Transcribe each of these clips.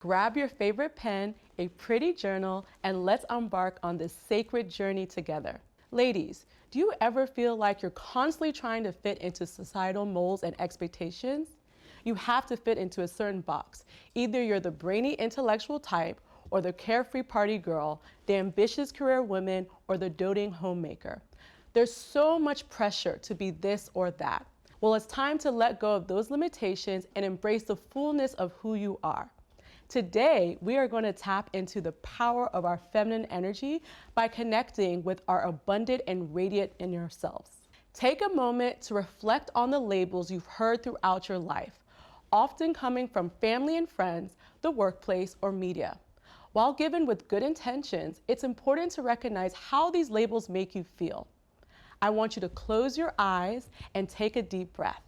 Grab your favorite pen, a pretty journal, and let's embark on this sacred journey together. Ladies, do you ever feel like you're constantly trying to fit into societal molds and expectations? You have to fit into a certain box. Either you're the brainy intellectual type, or the carefree party girl, the ambitious career woman, or the doting homemaker. There's so much pressure to be this or that. Well, it's time to let go of those limitations and embrace the fullness of who you are. Today, we are going to tap into the power of our feminine energy by connecting with our abundant and radiant inner selves. Take a moment to reflect on the labels you've heard throughout your life, often coming from family and friends, the workplace, or media. While given with good intentions, it's important to recognize how these labels make you feel. I want you to close your eyes and take a deep breath.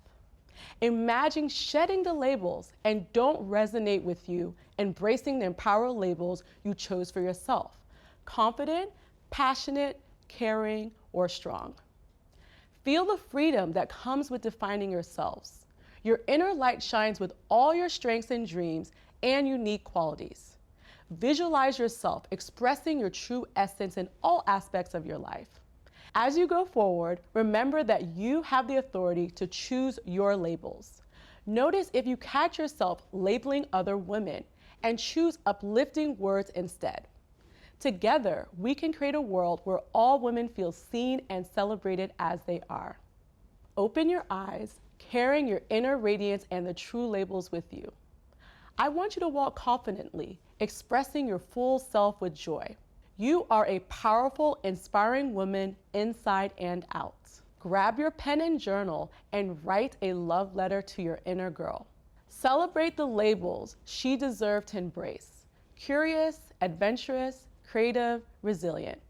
Imagine shedding the labels and don't resonate with you, embracing the empowering labels you chose for yourself. Confident, passionate, caring, or strong. Feel the freedom that comes with defining yourselves. Your inner light shines with all your strengths and dreams and unique qualities. Visualize yourself expressing your true essence in all aspects of your life. As you go forward, remember that you have the authority to choose your labels. Notice if you catch yourself labeling other women and choose uplifting words instead. Together, we can create a world where all women feel seen and celebrated as they are. Open your eyes, carrying your inner radiance and the true labels with you. I want you to walk confidently, expressing your full self with joy. You are a powerful, inspiring woman inside and out. Grab your pen and journal and write a love letter to your inner girl. Celebrate the labels she deserved to embrace: curious, adventurous, creative, resilient.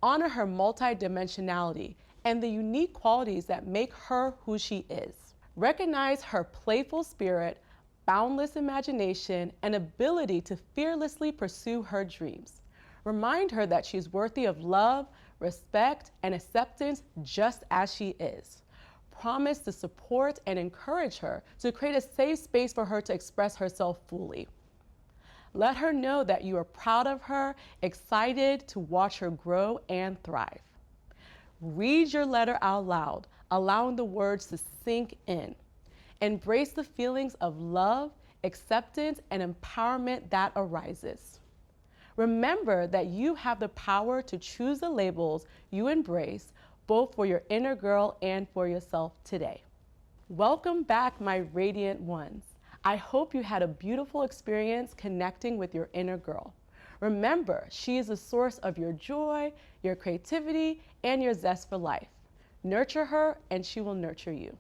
Honor her multidimensionality and the unique qualities that make her who she is. Recognize her playful spirit, boundless imagination, and ability to fearlessly pursue her dreams. Remind her that she's worthy of love, respect, and acceptance just as she is. Promise to support and encourage her to create a safe space for her to express herself fully. Let her know that you are proud of her, excited to watch her grow and thrive. Read your letter out loud, allowing the words to sink in. Embrace the feelings of love, acceptance, and empowerment that arises. Remember that you have the power to choose the labels you embrace, both for your inner girl and for yourself today. Welcome back, my radiant ones. I hope you had a beautiful experience connecting with your inner girl. Remember, she is the source of your joy, your creativity, and your zest for life. Nurture her, and she will nurture you.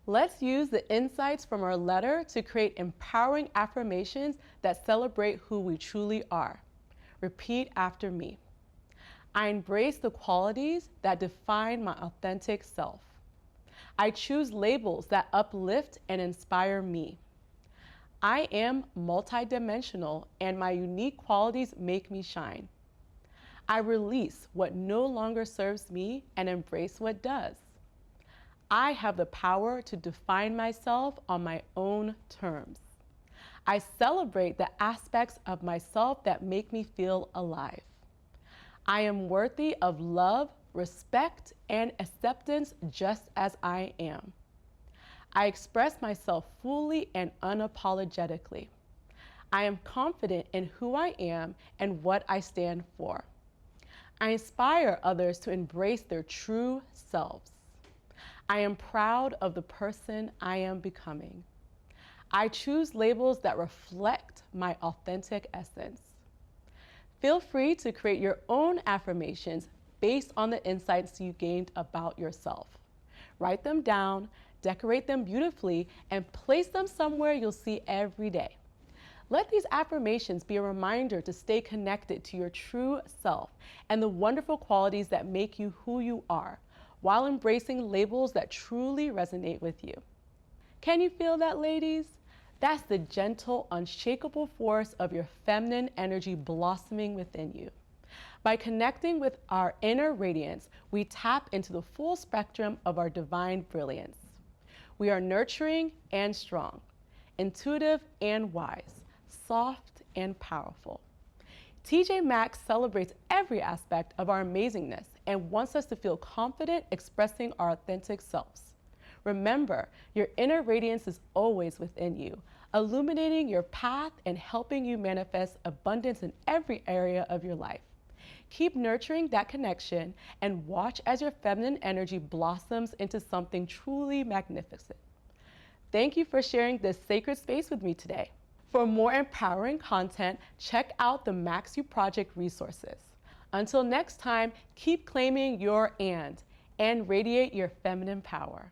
Let's use the insights from our letter to create empowering affirmations that celebrate who we truly are. Repeat after me. I embrace the qualities that define my authentic self. I choose labels that uplift and inspire me. I am multidimensional and my unique qualities make me shine. I release what no longer serves me and embrace what does. I have the power to define myself on my own terms. I celebrate the aspects of myself that make me feel alive. I am worthy of love, respect, and acceptance just as I am. I express myself fully and unapologetically. I am confident in who I am and what I stand for. I inspire others to embrace their true selves. I am proud of the person I am becoming. I choose labels that reflect my authentic essence. Feel free to create your own affirmations based on the insights you gained about yourself. Write them down, decorate them beautifully, and place them somewhere you'll see every day. Let these affirmations be a reminder to stay connected to your true self and the wonderful qualities that make you who you are, while embracing labels that truly resonate with you. Can you feel that, ladies? That's the gentle, unshakable force of your feminine energy blossoming within you. By connecting with our inner radiance, we tap into the full spectrum of our divine brilliance. We are nurturing and strong, intuitive and wise, soft and powerful. T.J.Maxx celebrates every aspect of our amazingness and wants us to feel confident expressing our authentic selves. Remember, your inner radiance is always within you, illuminating your path and helping you manifest abundance in every area of your life. Keep nurturing that connection and watch as your feminine energy blossoms into something truly magnificent. Thank you for sharing this sacred space with me today. For more empowering content, check out the Maxx You Project resources. Until next time, keep claiming your and radiate your feminine power.